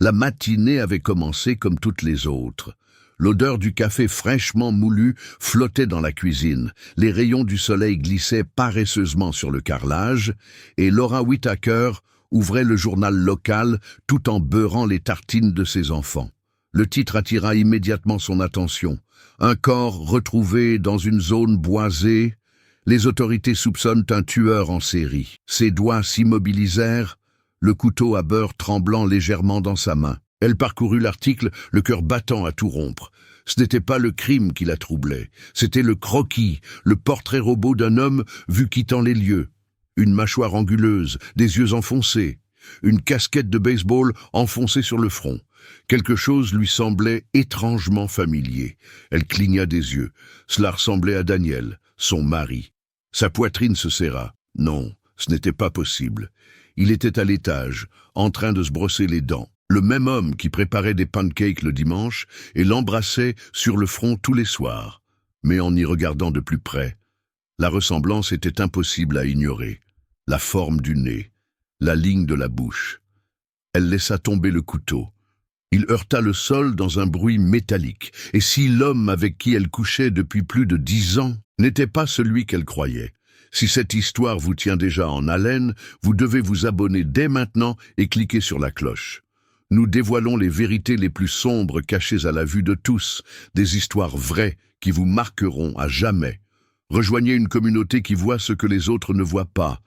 La matinée avait commencé comme toutes les autres. L'odeur du café fraîchement moulu flottait dans la cuisine, les rayons du soleil glissaient paresseusement sur le carrelage, et Laura Whittaker ouvrait le journal local tout en beurrant les tartines de ses enfants. Le titre attira immédiatement son attention. Un corps retrouvé dans une zone boisée. Les autorités soupçonnent un tueur en série. Ses doigts s'immobilisèrent, le couteau à beurre tremblant légèrement dans sa main. Elle parcourut l'article, le cœur battant à tout rompre. Ce n'était pas le crime qui la troublait, c'était le croquis, le portrait robot d'un homme vu quittant les lieux. Une mâchoire anguleuse, des yeux enfoncés, une casquette de baseball enfoncée sur le front. Quelque chose lui semblait étrangement familier. Elle cligna des yeux. Cela ressemblait à Daniel, son mari. Sa poitrine se serra. Non, ce n'était pas possible. Il était à l'étage, en train de se brosser les dents. Le même homme qui préparait des pancakes le dimanche et l'embrassait sur le front tous les soirs. Mais en y regardant de plus près, la ressemblance était impossible à ignorer. La forme du nez, la ligne de la bouche. Elle laissa tomber le couteau. Il heurta le sol dans un bruit métallique. Et si l'homme avec qui elle couchait depuis plus de 10 ans n'était pas celui qu'elle croyait? Si cette histoire vous tient déjà en haleine, vous devez vous abonner dès maintenant et cliquer sur la cloche. Nous dévoilons les vérités les plus sombres cachées à la vue de tous, des histoires vraies qui vous marqueront à jamais. Rejoignez une communauté qui voit ce que les autres ne voient pas.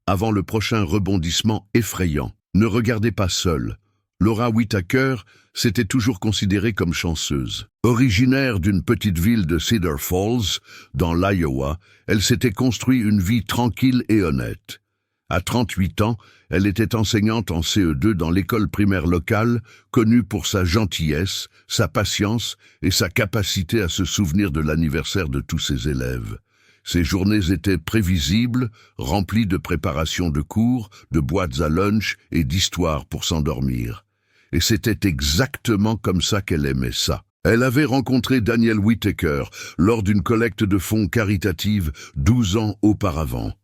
Avant le prochain rebondissement effrayant, ne regardez pas seul. Laura Whittaker s'était toujours considérée comme chanceuse. Originaire d'une petite ville de Cedar Falls, dans l'Iowa, elle s'était construite une vie tranquille et honnête. À 38 ans, elle était enseignante en CE2 dans l'école primaire locale, connue pour sa gentillesse, sa patience et sa capacité à se souvenir de l'anniversaire de tous ses élèves. Ses journées étaient prévisibles, remplies de préparations de cours, de boîtes à lunch et d'histoires pour s'endormir. Et c'était exactement comme ça qu'elle aimait ça. Elle avait rencontré Daniel Whittaker lors d'une collecte de fonds caritative 12 ans auparavant.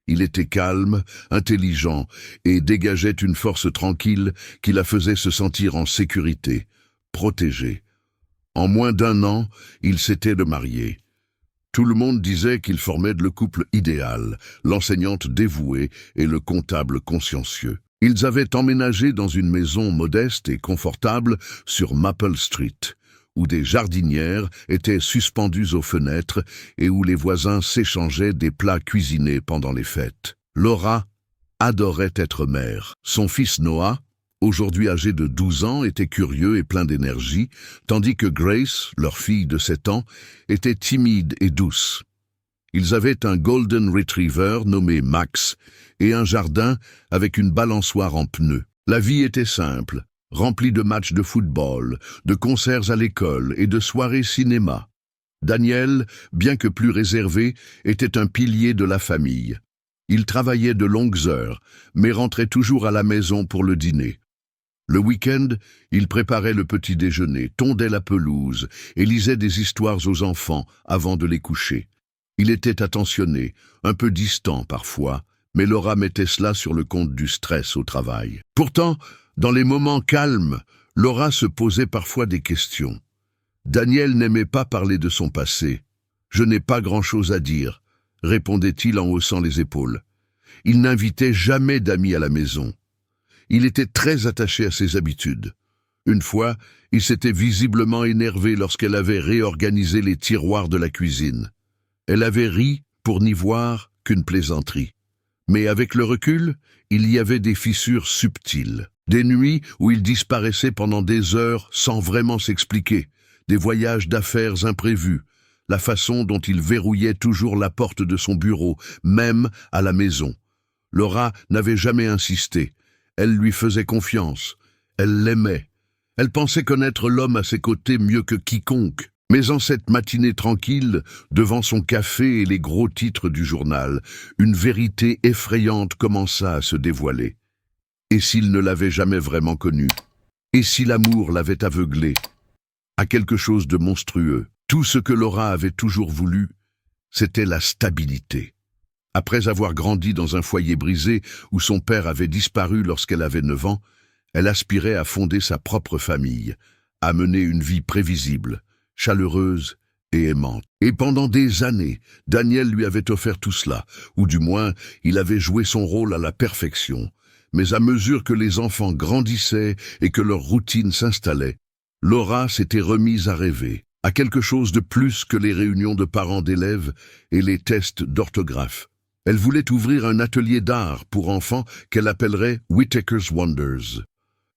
Il était calme, intelligent et dégageait une force tranquille qui la faisait se sentir en sécurité, protégée. En moins d'1 an, ils s'étaient mariés. Tout le monde disait qu'ils formaient le couple idéal, l'enseignante dévouée et le comptable consciencieux. Ils avaient emménagé dans une maison modeste et confortable sur Maple Street, où des jardinières étaient suspendues aux fenêtres et où les voisins s'échangeaient des plats cuisinés pendant les fêtes. Laura adorait être mère. Son fils Noah, aujourd'hui âgé de 12 ans, était curieux et plein d'énergie, tandis que Grace, leur fille de 7 ans, était timide et douce. Ils avaient un Golden Retriever nommé Max et un jardin avec une balançoire en pneus. La vie était simple, remplie de matchs de football, de concerts à l'école et de soirées cinéma. Daniel, bien que plus réservé, était un pilier de la famille. Il travaillait de longues heures, mais rentrait toujours à la maison pour le dîner. Le week-end, il préparait le petit déjeuner, tondait la pelouse et lisait des histoires aux enfants avant de les coucher. Il était attentionné, un peu distant parfois, mais Laura mettait cela sur le compte du stress au travail. Pourtant, dans les moments calmes, Laura se posait parfois des questions. Daniel n'aimait pas parler de son passé. « Je n'ai pas grand-chose à dire », répondait-il en haussant les épaules. Il n'invitait jamais d'amis à la maison. Il était très attaché à ses habitudes. Une fois, il s'était visiblement énervé lorsqu'elle avait réorganisé les tiroirs de la cuisine. Elle avait ri pour n'y voir qu'une plaisanterie. Mais avec le recul, il y avait des fissures subtiles. Des nuits où il disparaissait pendant des heures sans vraiment s'expliquer. Des voyages d'affaires imprévus. La façon dont il verrouillait toujours la porte de son bureau, même à la maison. Laura n'avait jamais insisté. Elle lui faisait confiance. Elle l'aimait. Elle pensait connaître l'homme à ses côtés mieux que quiconque. Mais en cette matinée tranquille, devant son café et les gros titres du journal, une vérité effrayante commença à se dévoiler. Et s'il ne l'avait jamais vraiment connu? Et si l'amour l'avait aveuglé à quelque chose de monstrueux? Tout ce que Laura avait toujours voulu, c'était la stabilité. Après avoir grandi dans un foyer brisé où son père avait disparu lorsqu'elle avait 9 ans, Elle aspirait à fonder sa propre famille, à mener une vie prévisible, chaleureuse et aimante. Et pendant des années, Daniel lui avait offert tout cela, ou du moins, il avait joué son rôle à la perfection. Mais à mesure que les enfants grandissaient et que leur routine s'installait, Laura s'était remise à rêver, à quelque chose de plus que les réunions de parents d'élèves et les tests d'orthographe. Elle voulait ouvrir un atelier d'art pour enfants qu'elle appellerait Whittaker's Wonders.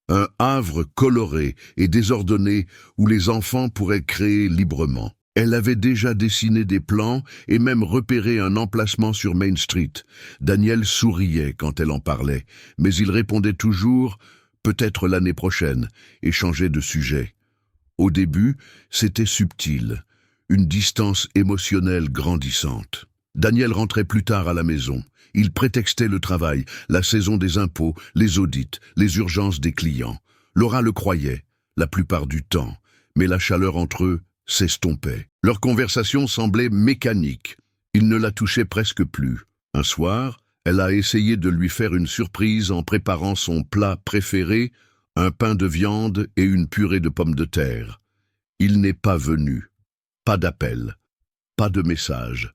Un havre coloré et désordonné où les enfants pourraient créer librement. Elle avait déjà dessiné des plans et même repéré un emplacement sur Main Street. Daniel souriait quand elle en parlait, mais il répondait toujours « peut-être l'année prochaine » et changeait de sujet. Au début, c'était subtil, une distance émotionnelle grandissante. Daniel rentrait plus tard à la maison. Il prétextait le travail, la saison des impôts, les audits, les urgences des clients. Laura le croyait, la plupart du temps, mais la chaleur entre eux s'estompait. Leur conversation semblait mécanique. Il ne la touchait presque plus. Un soir, elle a essayé de lui faire une surprise en préparant son plat préféré, un pain de viande et une purée de pommes de terre. Il n'est pas venu. Pas d'appel. Pas de message.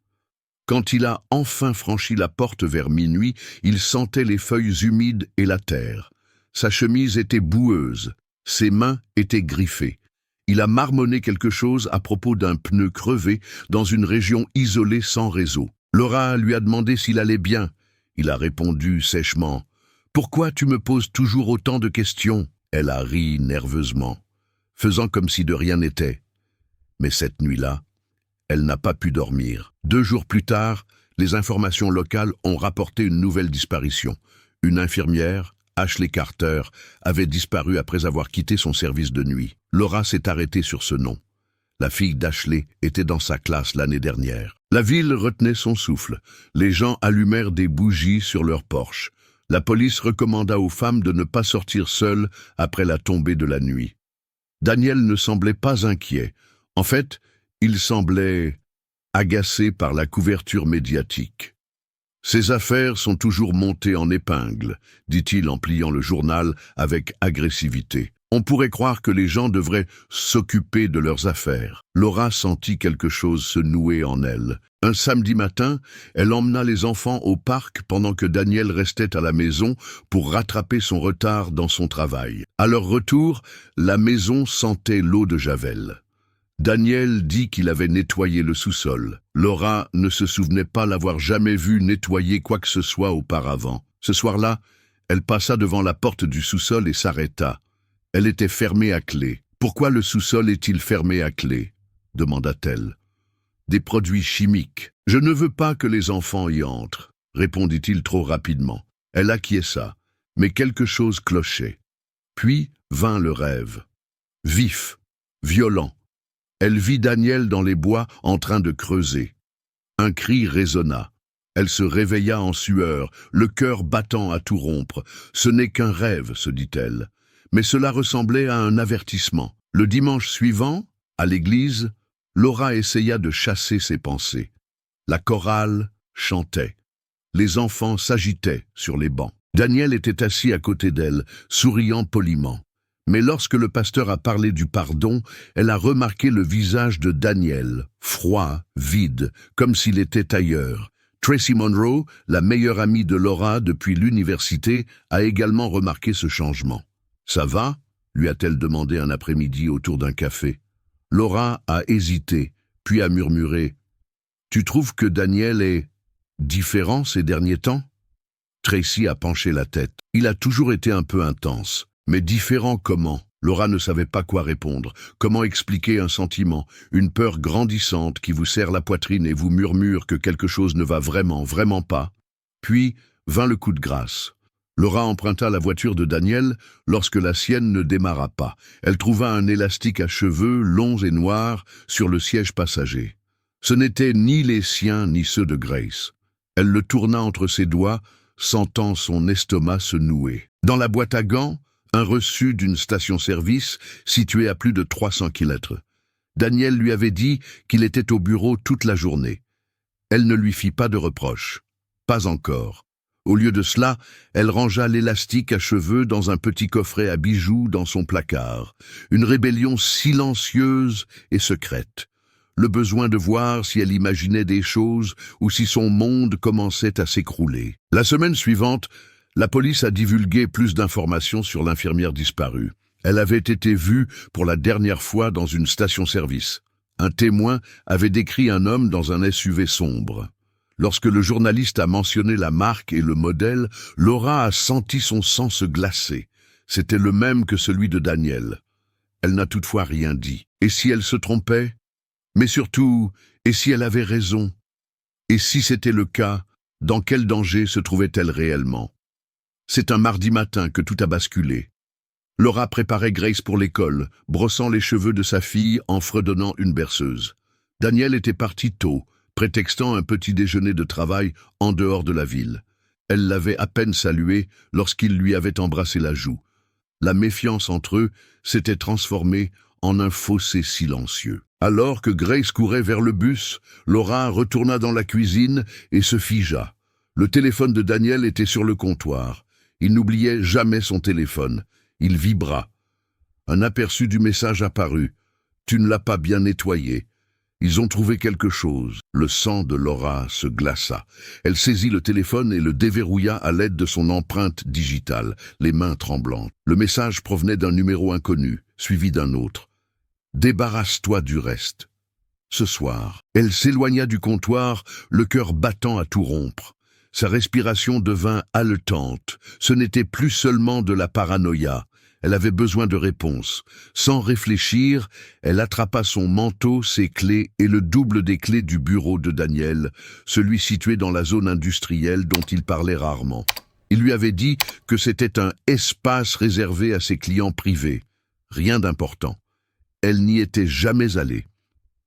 Quand il a enfin franchi la porte vers minuit, il sentait les feuilles humides et la terre. Sa chemise était boueuse. Ses mains étaient griffées. Il a marmonné quelque chose à propos d'un pneu crevé dans une région isolée sans réseau. Laura lui a demandé s'il allait bien. Il a répondu sèchement « Pourquoi tu me poses toujours autant de questions ?» Elle a ri nerveusement, faisant comme si de rien n'était. Mais cette nuit-là, elle n'a pas pu dormir. 2 jours plus tard, les informations locales ont rapporté une nouvelle disparition. Une infirmière, Ashley Carter, avait disparu après avoir quitté son service de nuit. Laura s'est arrêtée sur ce nom. La fille d'Ashley était dans sa classe l'année dernière. La ville retenait son souffle. Les gens allumèrent des bougies sur leurs porches. La police recommanda aux femmes de ne pas sortir seules après la tombée de la nuit. Daniel ne semblait pas inquiet. En fait, il semblait agacé par la couverture médiatique. « Ces affaires sont toujours montées en épingle », dit-il en pliant le journal avec agressivité. « On pourrait croire que les gens devraient s'occuper de leurs affaires. » Laura sentit quelque chose se nouer en elle. Un samedi matin, elle emmena les enfants au parc pendant que Daniel restait à la maison pour rattraper son retard dans son travail. À leur retour, la maison sentait l'eau de Javel. Daniel dit qu'il avait nettoyé le sous-sol. Laura ne se souvenait pas l'avoir jamais vu nettoyer quoi que ce soit auparavant. Ce soir-là, elle passa devant la porte du sous-sol et s'arrêta. Elle était fermée à clé. « Pourquoi le sous-sol est-il fermé à clé ?» demanda-t-elle. « Des produits chimiques. Je ne veux pas que les enfants y entrent, » répondit-il trop rapidement. Elle acquiesça, mais quelque chose clochait. Puis vint le rêve. Vif, violent. Elle vit Daniel dans les bois en train de creuser. Un cri résonna. Elle se réveilla en sueur, le cœur battant à tout rompre. « Ce n'est qu'un rêve », se dit-elle. Mais cela ressemblait à un avertissement. Le dimanche suivant, à l'église, Laura essaya de chasser ses pensées. La chorale chantait. Les enfants s'agitaient sur les bancs. Daniel était assis à côté d'elle, souriant poliment. Mais lorsque le pasteur a parlé du pardon, elle a remarqué le visage de Daniel, froid, vide, comme s'il était ailleurs. Tracy Monroe, la meilleure amie de Laura depuis l'université, a également remarqué ce changement. « Ça va ?» lui a-t-elle demandé un après-midi autour d'un café. Laura a hésité, puis a murmuré « Tu trouves que Daniel est différent ces derniers temps ?» Tracy a penché la tête. Il a toujours été un peu intense. Mais différent comment? Laura ne savait pas quoi répondre. Comment expliquer un sentiment, une peur grandissante qui vous serre la poitrine et vous murmure que quelque chose ne va vraiment, vraiment pas? Puis vint le coup de grâce. Laura emprunta la voiture de Daniel lorsque la sienne ne démarra pas. Elle trouva un élastique à cheveux longs et noirs sur le siège passager. Ce n'étaient ni les siens ni ceux de Grace. Elle le tourna entre ses doigts, sentant son estomac se nouer. Dans la boîte à gants, un reçu d'une station-service située à plus de 300 km. Daniel lui avait dit qu'il était au bureau toute la journée. Elle ne lui fit pas de reproche. Pas encore. Au lieu de cela, elle rangea l'élastique à cheveux dans un petit coffret à bijoux dans son placard. Une rébellion silencieuse et secrète. Le besoin de voir si elle imaginait des choses ou si son monde commençait à s'écrouler. La semaine suivante, la police a divulgué plus d'informations sur l'infirmière disparue. Elle avait été vue pour la dernière fois dans une station-service. Un témoin avait décrit un homme dans un SUV sombre. Lorsque le journaliste a mentionné la marque et le modèle, Laura a senti son sang se glacer. C'était le même que celui de Daniel. Elle n'a toutefois rien dit. Et si elle se trompait? Mais surtout, et si elle avait raison? Et si c'était le cas, dans quel danger se trouvait-elle réellement? C'est un mardi matin que tout a basculé. Laura préparait Grace pour l'école, brossant les cheveux de sa fille en fredonnant une berceuse. Daniel était parti tôt, prétextant un petit déjeuner de travail en dehors de la ville. Elle l'avait à peine salué lorsqu'il lui avait embrassé la joue. La méfiance entre eux s'était transformée en un fossé silencieux. Alors que Grace courait vers le bus, Laura retourna dans la cuisine et se figea. Le téléphone de Daniel était sur le comptoir. Il n'oubliait jamais son téléphone. Il vibra. Un aperçu du message apparut. « Tu ne l'as pas bien nettoyé. » Ils ont trouvé quelque chose. Le sang de Laura se glaça. Elle saisit le téléphone et le déverrouilla à l'aide de son empreinte digitale, les mains tremblantes. Le message provenait d'un numéro inconnu, suivi d'un autre. « Débarrasse-toi du reste. » Ce soir, elle s'éloigna du comptoir, le cœur battant à tout rompre. Sa respiration devint haletante. Ce n'était plus seulement de la paranoïa. Elle avait besoin de réponses. Sans réfléchir, elle attrapa son manteau, ses clés et le double des clés du bureau de Daniel, celui situé dans la zone industrielle dont il parlait rarement. Il lui avait dit que c'était un espace réservé à ses clients privés. Rien d'important. Elle n'y était jamais allée.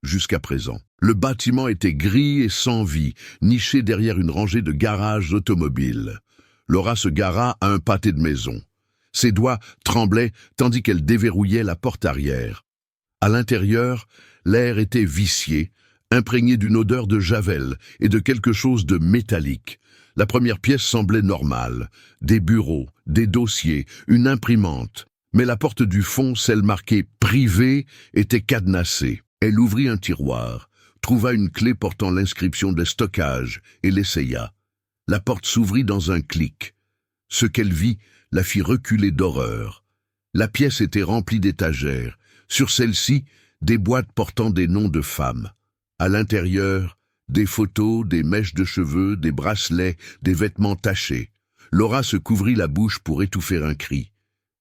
Jusqu'à présent. Le bâtiment était gris et sans vie, niché derrière une rangée de garages automobiles. Laura se gara à un pâté de maison. Ses doigts tremblaient tandis qu'elle déverrouillait la porte arrière. À l'intérieur, l'air était vicié, imprégné d'une odeur de javel et de quelque chose de métallique. La première pièce semblait normale. Des bureaux, des dossiers, une imprimante. Mais la porte du fond, celle marquée « Privé », était cadenassée. Elle ouvrit un tiroir, trouva une clé portant l'inscription de stockage et l'essaya. La porte s'ouvrit dans un clic. Ce qu'elle vit la fit reculer d'horreur. La pièce était remplie d'étagères. Sur celle-ci, des boîtes portant des noms de femmes. À l'intérieur, des photos, des mèches de cheveux, des bracelets, des vêtements tachés. Laura se couvrit la bouche pour étouffer un cri.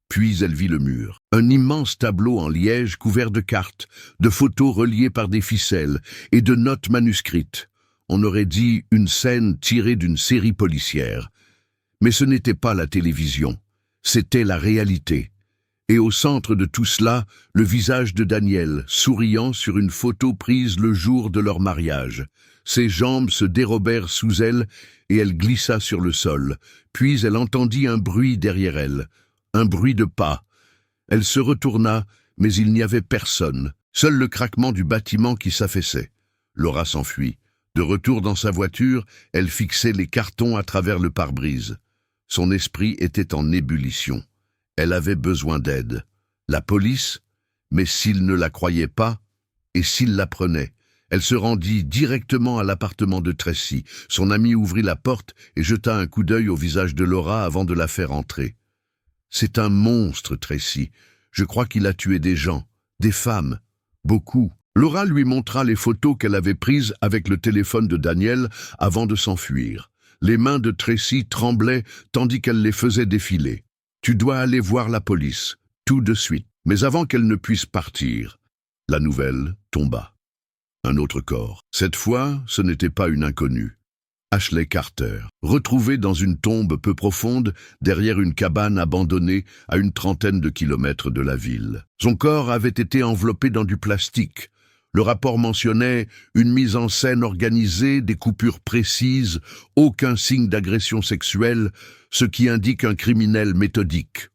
Puis elle vit le mur. Un immense tableau en liège couvert de cartes, de photos reliées par des ficelles et de notes manuscrites. On aurait dit une scène tirée d'une série policière. Mais ce n'était pas la télévision, c'était la réalité. Et au centre de tout cela, le visage de Daniel, souriant sur une photo prise le jour de leur mariage. Ses jambes se dérobèrent sous elle et elle glissa sur le sol. Puis elle entendit un bruit derrière elle. Un bruit de pas. Elle se retourna, mais il n'y avait personne. Seul le craquement du bâtiment qui s'affaissait. Laura s'enfuit. De retour dans sa voiture, elle fixait les cartons à travers le pare-brise. Son esprit était en ébullition. Elle avait besoin d'aide. La police? Mais s'il ne la croyait pas, et s'il la prenait? Elle se rendit directement à l'appartement de Tracy. Son ami ouvrit la porte et jeta un coup d'œil au visage de Laura avant de la faire entrer. « C'est un monstre, Tracy. Je crois qu'il a tué des gens, des femmes, beaucoup. » Laura lui montra les photos qu'elle avait prises avec le téléphone de Daniel avant de s'enfuir. Les mains de Tracy tremblaient tandis qu'elle les faisait défiler. « Tu dois aller voir la police, tout de suite. » Mais avant qu'elle ne puisse partir, la nouvelle tomba. Un autre corps. Cette fois, ce n'était pas une inconnue. Ashley Carter, retrouvée dans une tombe peu profonde derrière une cabane abandonnée à une trentaine de kilomètres de la ville. Son corps avait été enveloppé dans du plastique. Le rapport mentionnait une mise en scène organisée, des coupures précises, aucun signe d'agression sexuelle, ce qui indique un criminel méthodique.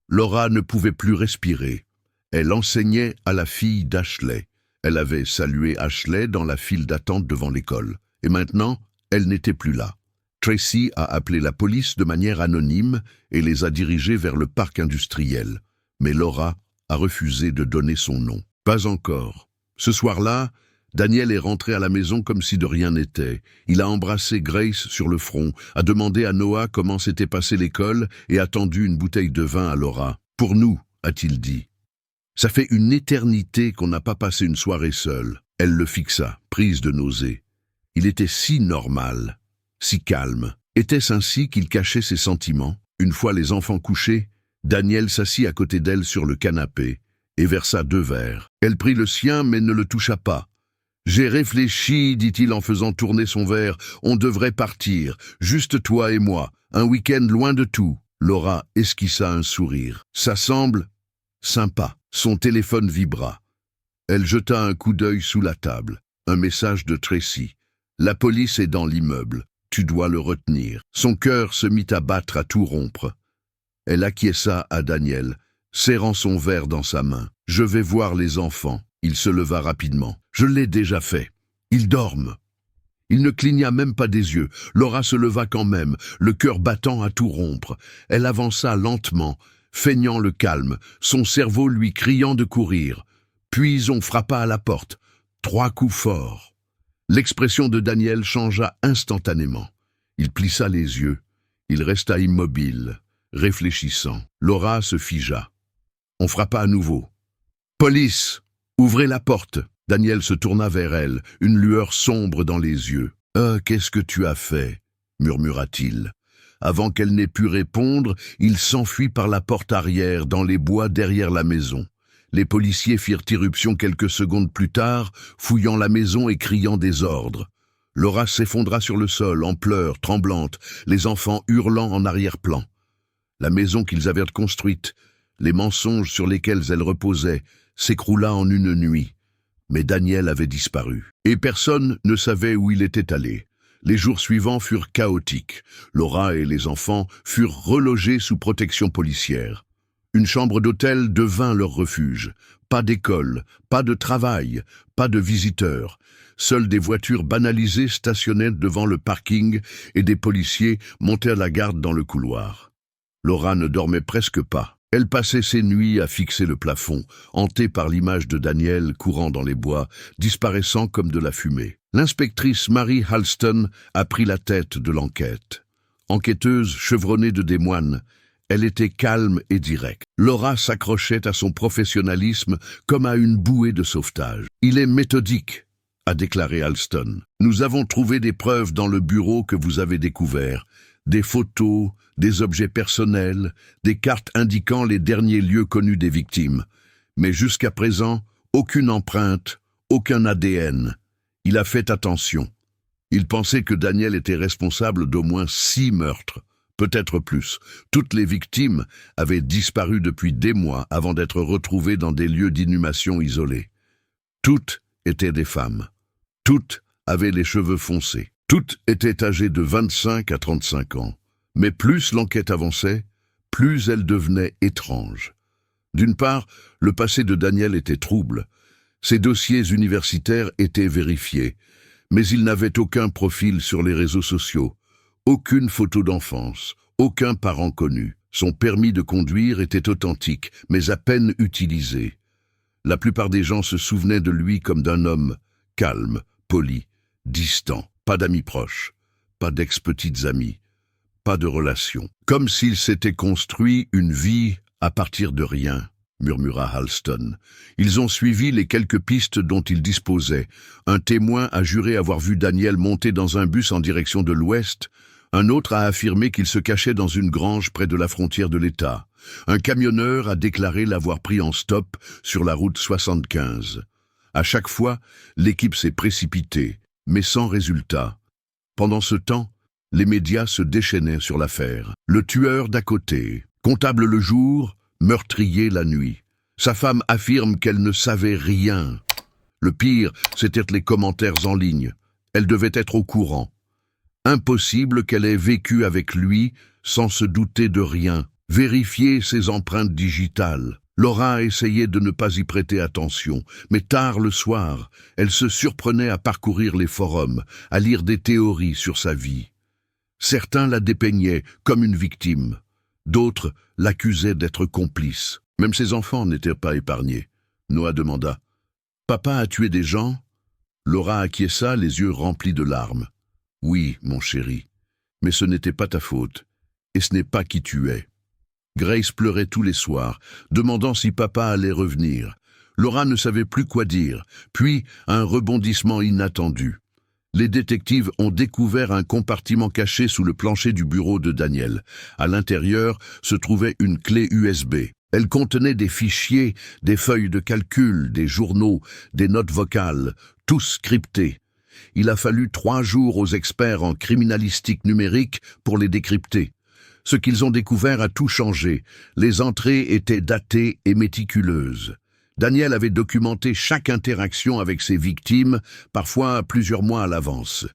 Laura ne pouvait plus respirer. Elle enseignait à la fille d'Ashley. Elle avait salué Ashley dans la file d'attente devant l'école. Et maintenant, elle n'était plus là. Tracy a appelé la police de manière anonyme et les a dirigés vers le parc industriel. Mais Laura a refusé de donner son nom. Pas encore. Ce soir-là, Daniel est rentré à la maison comme si de rien n'était. Il a embrassé Grace sur le front, a demandé à Noah comment s'était passée l'école et a tendu une bouteille de vin à Laura. « Pour nous », a-t-il dit. « Ça fait une éternité qu'on n'a pas passé une soirée seule. » Elle le fixa, prise de nausée. Il était si normal, si calme. Était-ce ainsi qu'il cachait ses sentiments? Une fois les enfants couchés, Daniel s'assit à côté d'elle sur le canapé et versa 2 verres. Elle prit le sien mais ne le toucha pas. « J'ai réfléchi, dit-il en faisant tourner son verre. On devrait partir, juste toi et moi, un week-end loin de tout. » Laura esquissa un sourire. « Ça semble sympa. » Son téléphone vibra. Elle jeta un coup d'œil sous la table. Un message de Tracy. « La police est dans l'immeuble. Tu dois le retenir. » Son cœur se mit à battre à tout rompre. Elle acquiesça à Daniel, serrant son verre dans sa main. « Je vais voir les enfants. » Il se leva rapidement. « Je l'ai déjà fait. Ils dorment. » Il ne cligna même pas des yeux. Laura se leva quand même, le cœur battant à tout rompre. Elle avança lentement, feignant le calme, son cerveau lui criant de courir. Puis on frappa à la porte. 3 coups forts. L'expression de Daniel changea instantanément. Il plissa les yeux. Il resta immobile, réfléchissant. Laura se figea. On frappa à nouveau. « Police! Ouvrez la porte !» Daniel se tourna vers elle, une lueur sombre dans les yeux. « Qu'est-ce que tu as fait ?» murmura-t-il. Avant qu'elle n'ait pu répondre, il s'enfuit par la porte arrière, dans les bois derrière la maison. Les policiers firent irruption quelques secondes plus tard, fouillant la maison et criant des ordres. Laura s'effondra sur le sol, en pleurs, tremblante, les enfants hurlant en arrière-plan. La maison qu'ils avaient construite, les mensonges sur lesquels elle reposait, s'écroula en une nuit. Mais Daniel avait disparu, et personne ne savait où il était allé. Les jours suivants furent chaotiques. Laura et les enfants furent relogés sous protection policière. Une chambre d'hôtel devint leur refuge. Pas d'école, pas de travail, pas de visiteurs. Seules des voitures banalisées stationnaient devant le parking et des policiers montaient à la garde dans le couloir. Laura ne dormait presque pas. Elle passait ses nuits à fixer le plafond, hantée par l'image de Daniel courant dans les bois, disparaissant comme de la fumée. L'inspectrice Mary Halston a pris la tête de l'enquête. Enquêteuse chevronnée de des moines, elle était calme et directe. Laura s'accrochait à son professionnalisme comme à une bouée de sauvetage. « Il est méthodique », a déclaré Halston. « Nous avons trouvé des preuves dans le bureau que vous avez découvert. Des photos, des objets personnels, des cartes indiquant les derniers lieux connus des victimes. Mais jusqu'à présent, aucune empreinte, aucun ADN. Il a fait attention. Il pensait que Daniel était responsable d'au moins 6 meurtres, peut-être plus. Toutes les victimes avaient disparu depuis des mois avant d'être retrouvées dans des lieux d'inhumation isolés. Toutes étaient des femmes. Toutes avaient les cheveux foncés. Toutes étaient âgées de 25 à 35 ans. Mais plus l'enquête avançait, plus elle devenait étrange. D'une part, le passé de Daniel était trouble. Ses dossiers universitaires étaient vérifiés, mais il n'avait aucun profil sur les réseaux sociaux, aucune photo d'enfance, aucun parent connu. Son permis de conduire était authentique, mais à peine utilisé. La plupart des gens se souvenaient de lui comme d'un homme calme, poli, distant. Pas d'amis proches, pas d'ex-petites amies, pas de relations. Comme s'il s'était construit une vie à partir de rien, murmura Halston. Ils ont suivi les quelques pistes dont ils disposaient. Un témoin a juré avoir vu Daniel monter dans un bus en direction de l'ouest. Un autre a affirmé qu'il se cachait dans une grange près de la frontière de l'État. Un camionneur a déclaré l'avoir pris en stop sur la route 75. À chaque fois, l'équipe s'est précipitée, mais sans résultat. Pendant ce temps, les médias se déchaînaient sur l'affaire. Le tueur d'à côté, comptable le jour, meurtrier la nuit. Sa femme affirme qu'elle ne savait rien. Le pire, c'était les commentaires en ligne. Elle devait être au courant. Impossible qu'elle ait vécu avec lui sans se douter de rien. Vérifier ses empreintes digitales. Laura essayait de ne pas y prêter attention, mais tard le soir, elle se surprenait à parcourir les forums, à lire des théories sur sa vie. Certains la dépeignaient comme une victime. D'autres l'accusaient d'être complice. Même ses enfants n'étaient pas épargnés. Noah demanda « Papa a tué des gens ?» Laura acquiesça, les yeux remplis de larmes. « Oui, mon chéri, mais ce n'était pas ta faute, et ce n'est pas qui tu es. » Grace pleurait tous les soirs, demandant si papa allait revenir. Laura ne savait plus quoi dire, puis un rebondissement inattendu. Les détectives ont découvert un compartiment caché sous le plancher du bureau de Daniel. À l'intérieur se trouvait une clé USB. Elle contenait des fichiers, des feuilles de calcul, des journaux, des notes vocales, tous cryptés. Il a fallu 3 jours aux experts en criminalistique numérique pour les décrypter. Ce qu'ils ont découvert a tout changé. Les entrées étaient datées et méticuleuses. Daniel avait documenté chaque interaction avec ses victimes, parfois plusieurs mois à l'avance.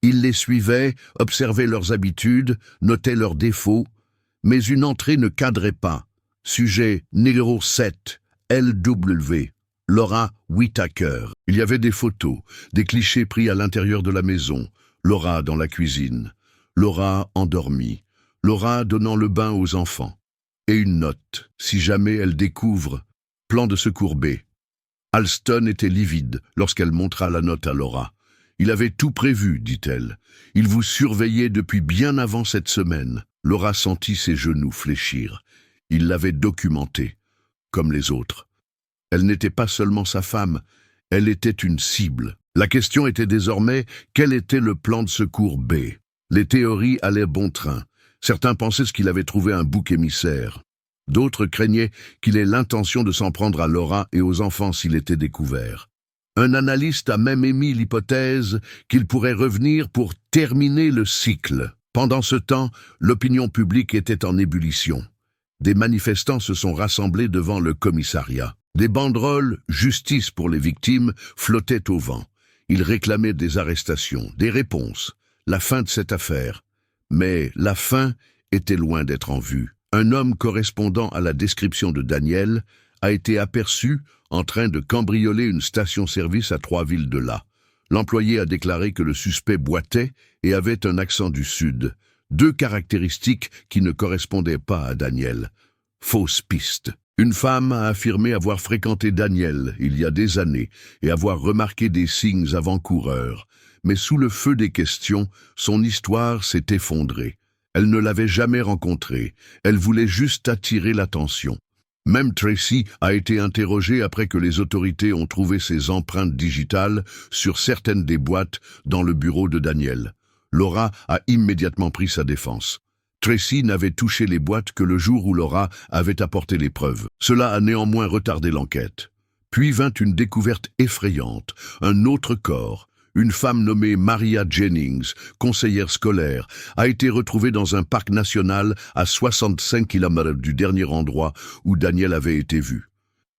Il les suivait, observait leurs habitudes, notait leurs défauts, mais une entrée ne cadrait pas. Sujet numéro 7, LW, Laura Whittaker. Il y avait des photos, des clichés pris à l'intérieur de la maison. Laura dans la cuisine, Laura endormie, Laura donnant le bain aux enfants. Et une note, si jamais elle découvre, plan de secours B. Alston était livide lorsqu'elle montra la note à Laura. Il avait tout prévu, dit-elle. Il vous surveillait depuis bien avant cette semaine. Laura sentit ses genoux fléchir. Il l'avait documenté, comme les autres. Elle n'était pas seulement sa femme, elle était une cible. La question était désormais, quel était le plan de secours B? Les théories allaient bon train. Certains pensaient qu'il avait trouvé un bouc émissaire. D'autres craignaient qu'il ait l'intention de s'en prendre à Laura et aux enfants s'il était découvert. Un analyste a même émis l'hypothèse qu'il pourrait revenir pour terminer le cycle. Pendant ce temps, l'opinion publique était en ébullition. Des manifestants se sont rassemblés devant le commissariat. Des banderoles « Justice pour les victimes » flottaient au vent. Ils réclamaient des arrestations, des réponses, la fin de cette affaire. Mais la fin était loin d'être en vue. Un homme correspondant à la description de Daniel a été aperçu en train de cambrioler une station-service à 3 villes de là. L'employé a déclaré que le suspect boitait et avait un accent du Sud. 2 caractéristiques qui ne correspondaient pas à Daniel. Fausse piste. Une femme a affirmé avoir fréquenté Daniel il y a des années et avoir remarqué des signes avant-coureurs. Mais sous le feu des questions, son histoire s'est effondrée. Elle ne l'avait jamais rencontré, elle voulait juste attirer l'attention. Même Tracy a été interrogée après que les autorités ont trouvé ses empreintes digitales sur certaines des boîtes dans le bureau de Daniel. Laura a immédiatement pris sa défense. Tracy n'avait touché les boîtes que le jour où Laura avait apporté les preuves. Cela a néanmoins retardé l'enquête. Puis vint une découverte effrayante, un autre corps. Une femme nommée Maria Jennings, conseillère scolaire, a été retrouvée dans un parc national à 65 km du dernier endroit où Daniel avait été vu.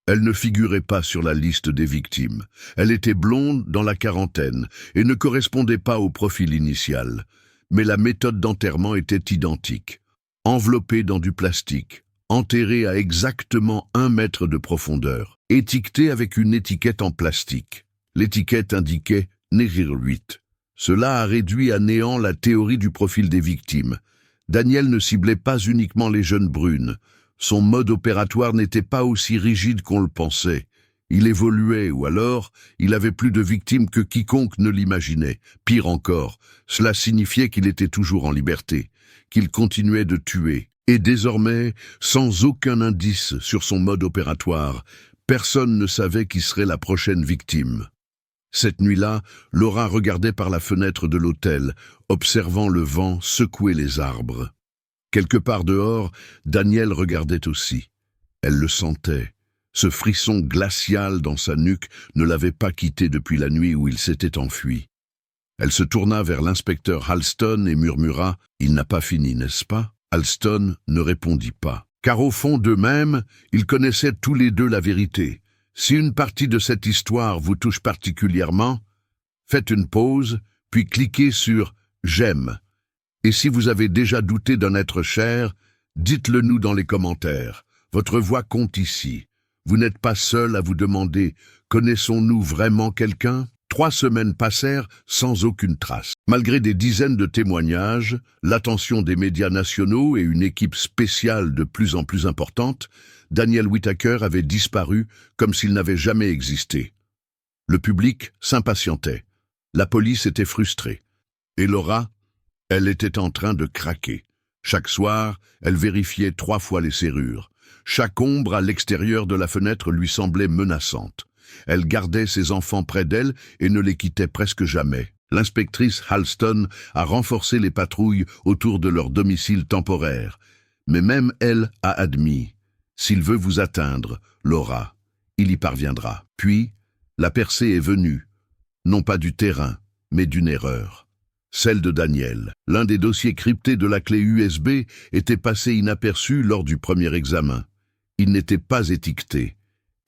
Elle ne figurait pas sur la liste des victimes. Elle était blonde dans la quarantaine et ne correspondait pas au profil initial. Mais la méthode d'enterrement était identique. Enveloppée dans du plastique, enterrée à exactement 1 mètre de profondeur, étiquetée avec une étiquette en plastique. L'étiquette indiquait Négir 8. Cela a réduit à néant la théorie du profil des victimes. Daniel ne ciblait pas uniquement les jeunes brunes. Son mode opératoire n'était pas aussi rigide qu'on le pensait. Il évoluait, ou alors, il avait plus de victimes que quiconque ne l'imaginait. Pire encore, cela signifiait qu'il était toujours en liberté, qu'il continuait de tuer. Et désormais, sans aucun indice sur son mode opératoire, personne ne savait qui serait la prochaine victime. Cette nuit-là, Laura regardait par la fenêtre de l'hôtel, observant le vent secouer les arbres. Quelque part dehors, Daniel regardait aussi. Elle le sentait. Ce frisson glacial dans sa nuque ne l'avait pas quitté depuis la nuit où il s'était enfui. Elle se tourna vers l'inspecteur Alston et murmura « Il n'a pas fini, n'est-ce pas ?» Alston ne répondit pas, car au fond d'eux-mêmes, ils connaissaient tous les deux la vérité. Si une partie de cette histoire vous touche particulièrement, faites une pause, puis cliquez sur « J'aime ». Et si vous avez déjà douté d'un être cher, dites-le nous dans les commentaires. Votre voix compte ici. Vous n'êtes pas seul à vous demander « Connaissons-nous vraiment quelqu'un ?» 3 semaines passèrent sans aucune trace. Malgré des dizaines de témoignages, l'attention des médias nationaux et une équipe spéciale de plus en plus importante, Daniel Whittaker avait disparu comme s'il n'avait jamais existé. Le public s'impatientait. La police était frustrée. Et Laura, elle était en train de craquer. Chaque soir, elle vérifiait 3 fois les serrures. Chaque ombre à l'extérieur de la fenêtre lui semblait menaçante. Elle gardait ses enfants près d'elle et ne les quittait presque jamais. L'inspectrice Halston a renforcé les patrouilles autour de leur domicile temporaire. Mais même elle a admis « S'il veut vous atteindre, Laura, il y parviendra. » Puis, la percée est venue, non pas du terrain, mais d'une erreur. Celle de Daniel. L'un des dossiers cryptés de la clé USB était passé inaperçu lors du premier examen. Il n'était pas étiqueté.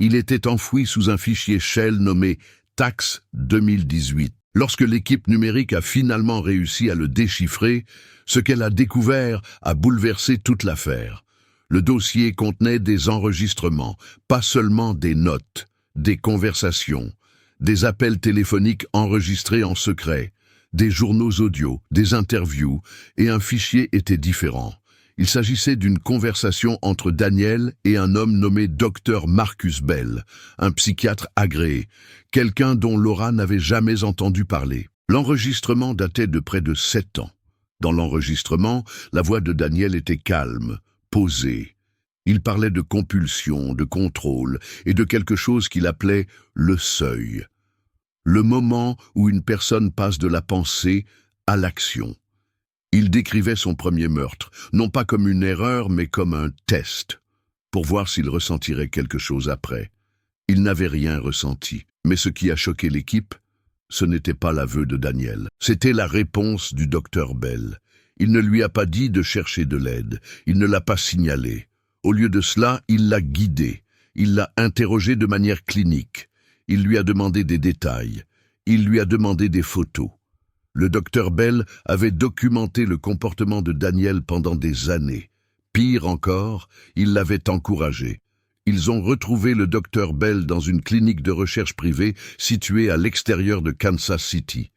Il était enfoui sous un fichier Shell nommé Tax 2018. Lorsque l'équipe numérique a finalement réussi à le déchiffrer, ce qu'elle a découvert a bouleversé toute l'affaire. Le dossier contenait des enregistrements, pas seulement des notes, des conversations, des appels téléphoniques enregistrés en secret, des journaux audio, des interviews, et un fichier était différent. Il s'agissait d'une conversation entre Daniel et un homme nommé Dr Marcus Bell, un psychiatre agréé, quelqu'un dont Laura n'avait jamais entendu parler. L'enregistrement datait de près de 7 ans. Dans l'enregistrement, la voix de Daniel était calme, posée. Il parlait de compulsion, de contrôle et de quelque chose qu'il appelait le seuil. Le moment où une personne passe de la pensée à l'action. Il décrivait son premier meurtre, non pas comme une erreur, mais comme un test, pour voir s'il ressentirait quelque chose après. Il n'avait rien ressenti, mais ce qui a choqué l'équipe, ce n'était pas l'aveu de Daniel. C'était la réponse du docteur Bell. Il ne lui a pas dit de chercher de l'aide, il ne l'a pas signalé. Au lieu de cela, il l'a guidé, il l'a interrogé de manière clinique. Il lui a demandé des détails, il lui a demandé des photos. Le docteur Bell avait documenté le comportement de Daniel pendant des années. Pire encore, il l'avait encouragé. Ils ont retrouvé le docteur Bell dans une clinique de recherche privée située à l'extérieur de Kansas City.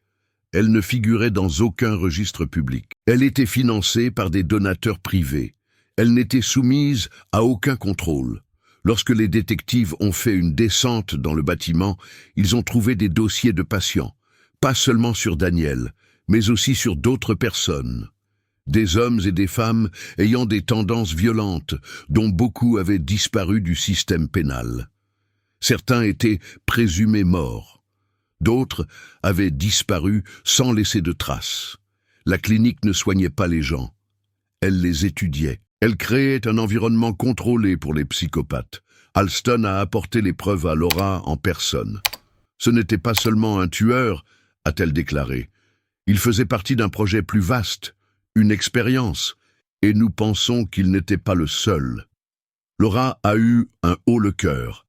Elle ne figurait dans aucun registre public. Elle était financée par des donateurs privés. Elle n'était soumise à aucun contrôle. Lorsque les détectives ont fait une descente dans le bâtiment, ils ont trouvé des dossiers de patients. Pas seulement sur Daniel, mais aussi sur d'autres personnes. Des hommes et des femmes ayant des tendances violentes, dont beaucoup avaient disparu du système pénal. Certains étaient présumés morts. D'autres avaient disparu sans laisser de traces. La clinique ne soignait pas les gens. Elle les étudiait. Elle créait un environnement contrôlé pour les psychopathes. Halston a apporté les preuves à Laura en personne. Ce n'était pas seulement un tueur, a-t-elle déclaré. Il faisait partie d'un projet plus vaste, une expérience, et nous pensons qu'il n'était pas le seul. Laura a eu un haut le cœur.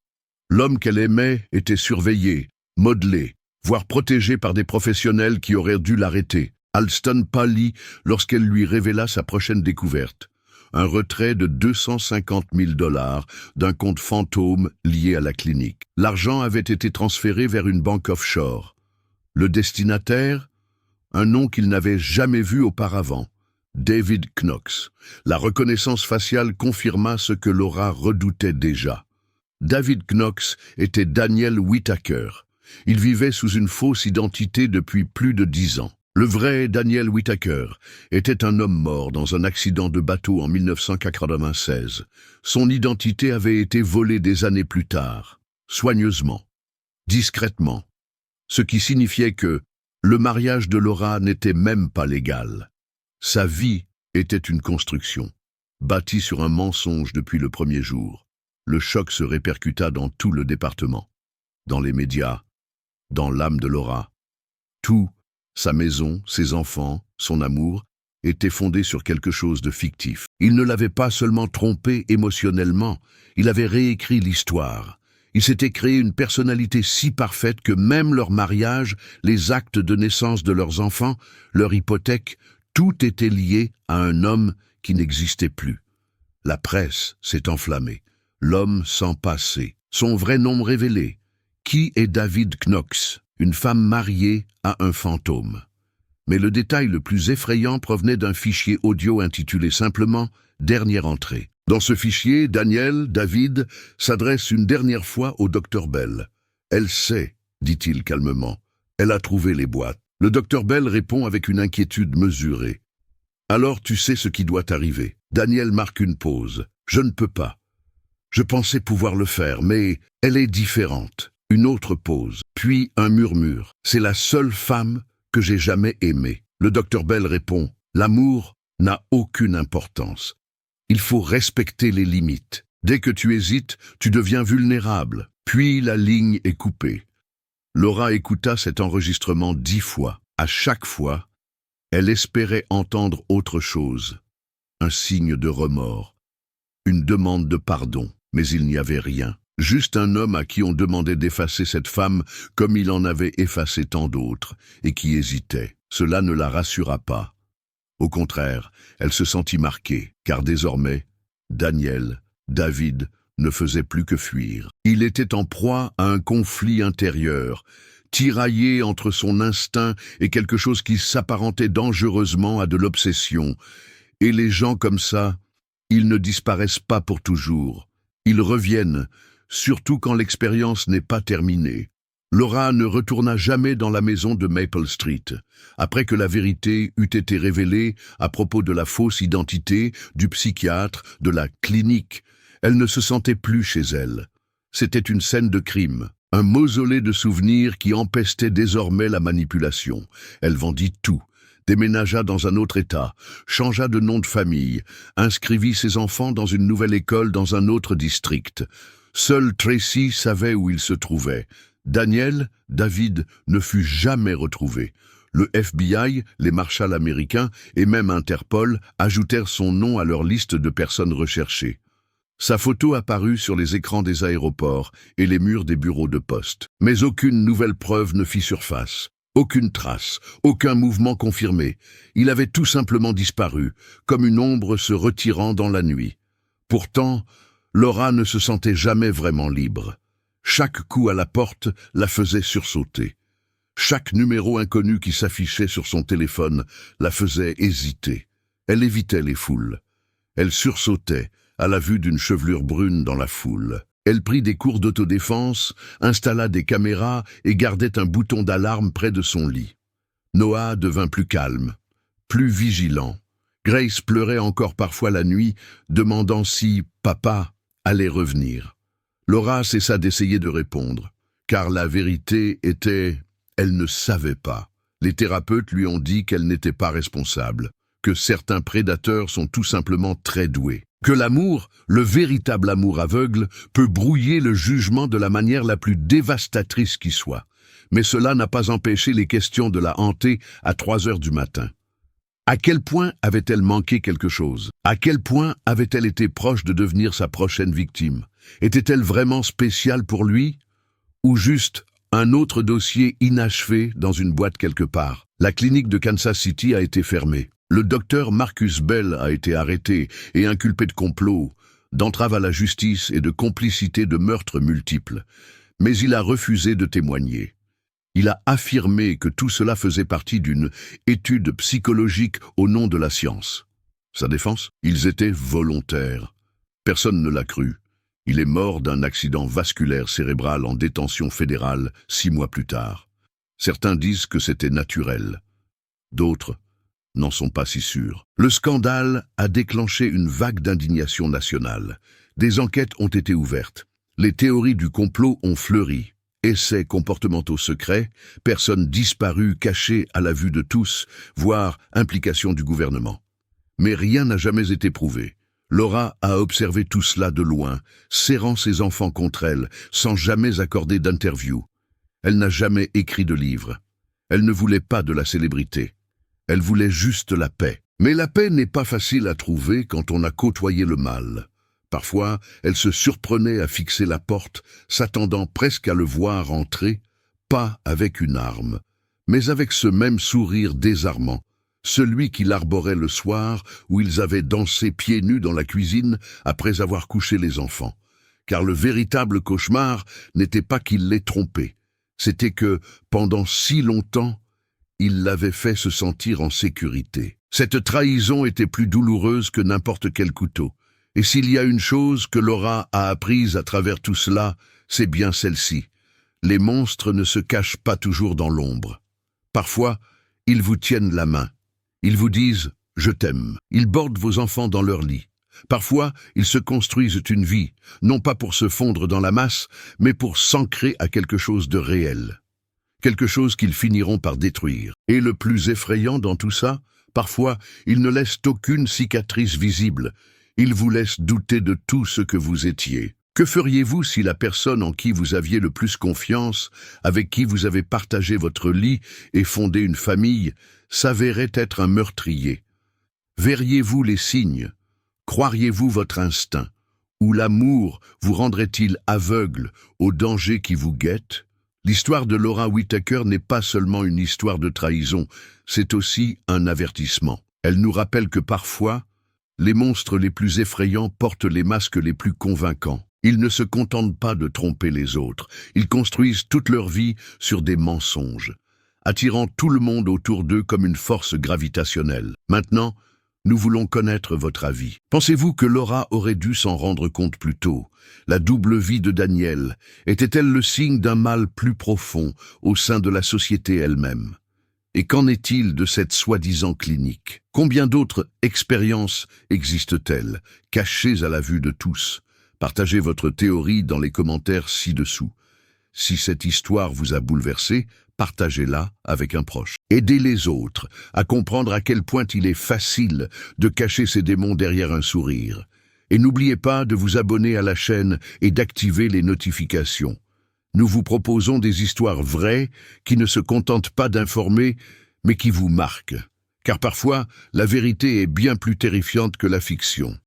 L'homme qu'elle aimait était surveillé, modelé, voire protégé par des professionnels qui auraient dû l'arrêter. Halston pâlit lorsqu'elle lui révéla sa prochaine découverte. Un retrait de 250 000 $ d'un compte fantôme lié à la clinique. L'argent avait été transféré vers une banque offshore. Le destinataire, un nom qu'il n'avait jamais vu auparavant, David Knox. La reconnaissance faciale confirma ce que Laura redoutait déjà. David Knox était Daniel Whittaker. Il vivait sous une fausse identité depuis plus de 10 ans. Le vrai Daniel Whittaker était un homme mort dans un accident de bateau en 1996. Son identité avait été volée des années plus tard, soigneusement, discrètement, ce qui signifiait que le mariage de Laura n'était même pas légal. Sa vie était une construction, bâtie sur un mensonge depuis le premier jour. Le choc se répercuta dans tout le département, dans les médias, dans l'âme de Laura. Tout, sa maison, ses enfants, son amour, était fondé sur quelque chose de fictif. Il ne l'avait pas seulement trompée émotionnellement, il avait réécrit l'histoire. Il s'était créé une personnalité si parfaite que même leur mariage, les actes de naissance de leurs enfants, leur hypothèque, tout était lié à un homme qui n'existait plus. La presse s'est enflammée. L'homme sans passé. Son vrai nom révélé. Qui est David Knox? Une femme mariée à un fantôme. Mais le détail le plus effrayant provenait d'un fichier audio intitulé simplement « Dernière entrée ». Dans ce fichier, David, s'adresse une dernière fois au docteur Bell. « Elle sait », dit-il calmement. « Elle a trouvé les boîtes. » Le docteur Bell répond avec une inquiétude mesurée. « Alors tu sais ce qui doit arriver. » Daniel marque une pause. « Je ne peux pas. Je pensais pouvoir le faire, mais elle est différente. » Une autre pause, puis un murmure. « C'est la seule femme que j'ai jamais aimée. » Le docteur Bell répond. « L'amour n'a aucune importance. Il faut respecter les limites. Dès que tu hésites, tu deviens vulnérable. » Puis la ligne est coupée. Laura écouta cet enregistrement 10 fois. À chaque fois, elle espérait entendre autre chose. Un signe de remords. Une demande de pardon. Mais il n'y avait rien. Juste un homme à qui on demandait d'effacer cette femme comme il en avait effacé tant d'autres, et qui hésitait. Cela ne la rassura pas. Au contraire, elle se sentit marquée, car désormais, David, ne faisait plus que fuir. Il était en proie à un conflit intérieur, tiraillé entre son instinct et quelque chose qui s'apparentait dangereusement à de l'obsession. Et les gens comme ça, ils ne disparaissent pas pour toujours. Ils reviennent, surtout quand l'expérience n'est pas terminée. Laura ne retourna jamais dans la maison de Maple Street. Après que la vérité eut été révélée à propos de la fausse identité, du psychiatre, de la clinique, elle ne se sentait plus chez elle. C'était une scène de crime, un mausolée de souvenirs qui empestait désormais la manipulation. Elle vendit tout, déménagea dans un autre État, changea de nom de famille, inscrivit ses enfants dans une nouvelle école dans un autre district. Seul Tracy savait où il se trouvait. David ne fut jamais retrouvé. Le FBI, les marshals américains et même Interpol ajoutèrent son nom à leur liste de personnes recherchées. Sa photo apparut sur les écrans des aéroports et les murs des bureaux de poste. Mais aucune nouvelle preuve ne fit surface. Aucune trace, aucun mouvement confirmé. Il avait tout simplement disparu, comme une ombre se retirant dans la nuit. Pourtant, Laura ne se sentait jamais vraiment libre. Chaque coup à la porte la faisait sursauter. Chaque numéro inconnu qui s'affichait sur son téléphone la faisait hésiter. Elle évitait les foules. Elle sursautait à la vue d'une chevelure brune dans la foule. Elle prit des cours d'autodéfense, installa des caméras et gardait un bouton d'alarme près de son lit. Noah devint plus calme, plus vigilant. Grace pleurait encore parfois la nuit, demandant si papa allait revenir. Laura cessa d'essayer de répondre, car la vérité était, elle ne savait pas. Les thérapeutes lui ont dit qu'elle n'était pas responsable, que certains prédateurs sont tout simplement très doués, que l'amour, le véritable amour aveugle, peut brouiller le jugement de la manière la plus dévastatrice qui soit. Mais cela n'a pas empêché les questions de la hanter à 3 heures du matin. À quel point avait-elle manqué quelque chose? À quel point avait-elle été proche de devenir sa prochaine victime? Était-elle vraiment spéciale pour lui? Ou juste un autre dossier inachevé dans une boîte quelque part? La clinique de Kansas City a été fermée. Le docteur Marcus Bell a été arrêté et inculpé de complot, d'entrave à la justice et de complicité de meurtres multiples. Mais il a refusé de témoigner. Il a affirmé que tout cela faisait partie d'une étude psychologique au nom de la science. Sa défense? Ils étaient volontaires. Personne ne l'a cru. Il est mort d'un accident vasculaire cérébral en détention fédérale 6 mois plus tard. Certains disent que c'était naturel. D'autres n'en sont pas si sûrs. Le scandale a déclenché une vague d'indignation nationale. Des enquêtes ont été ouvertes. Les théories du complot ont fleuri. Essais comportementaux secrets, personnes disparues cachées à la vue de tous, voire implication du gouvernement. Mais rien n'a jamais été prouvé. Laura a observé tout cela de loin, serrant ses enfants contre elle, sans jamais accorder d'interview. Elle n'a jamais écrit de livre. Elle ne voulait pas de la célébrité. Elle voulait juste la paix. Mais la paix n'est pas facile à trouver quand on a côtoyé le mal. Parfois, elle se surprenait à fixer la porte, s'attendant presque à le voir entrer, pas avec une arme, mais avec ce même sourire désarmant, celui qu'il arborait le soir où ils avaient dansé pieds nus dans la cuisine après avoir couché les enfants. Car le véritable cauchemar n'était pas qu'il les trompait, c'était que, pendant si longtemps, il l'avait fait se sentir en sécurité. Cette trahison était plus douloureuse que n'importe quel couteau. Et s'il y a une chose que Laura a apprise à travers tout cela, c'est bien celle-ci. Les monstres ne se cachent pas toujours dans l'ombre. Parfois, ils vous tiennent la main. Ils vous disent « je t'aime ». Ils bordent vos enfants dans leur lit. Parfois, ils se construisent une vie, non pas pour se fondre dans la masse, mais pour s'ancrer à quelque chose de réel. Quelque chose qu'ils finiront par détruire. Et le plus effrayant dans tout ça, parfois, ils ne laissent aucune cicatrice visible. Ils vous laissent douter de tout ce que vous étiez. Que feriez-vous si la personne en qui vous aviez le plus confiance, avec qui vous avez partagé votre lit et fondé une famille, s'avérait être un meurtrier? Verriez-vous les signes? Croiriez-vous votre instinct? Ou l'amour vous rendrait-il aveugle au danger qui vous guette? L'histoire de Laura Whitaker n'est pas seulement une histoire de trahison, c'est aussi un avertissement. Elle nous rappelle que parfois, les monstres les plus effrayants portent les masques les plus convaincants. Ils ne se contentent pas de tromper les autres, ils construisent toute leur vie sur des mensonges, attirant tout le monde autour d'eux comme une force gravitationnelle. Maintenant, nous voulons connaître votre avis. Pensez-vous que Laura aurait dû s'en rendre compte plus tôt? La double vie de Daniel était-elle le signe d'un mal plus profond au sein de la société elle-même? Et qu'en est-il de cette soi-disant clinique? Combien d'autres expériences existent-elles, cachées à la vue de tous? Partagez votre théorie dans les commentaires ci-dessous. Si cette histoire vous a bouleversé, partagez-la avec un proche. Aidez les autres à comprendre à quel point il est facile de cacher ses démons derrière un sourire. Et n'oubliez pas de vous abonner à la chaîne et d'activer les notifications. Nous vous proposons des histoires vraies qui ne se contentent pas d'informer, mais qui vous marquent. Car parfois, la vérité est bien plus terrifiante que la fiction.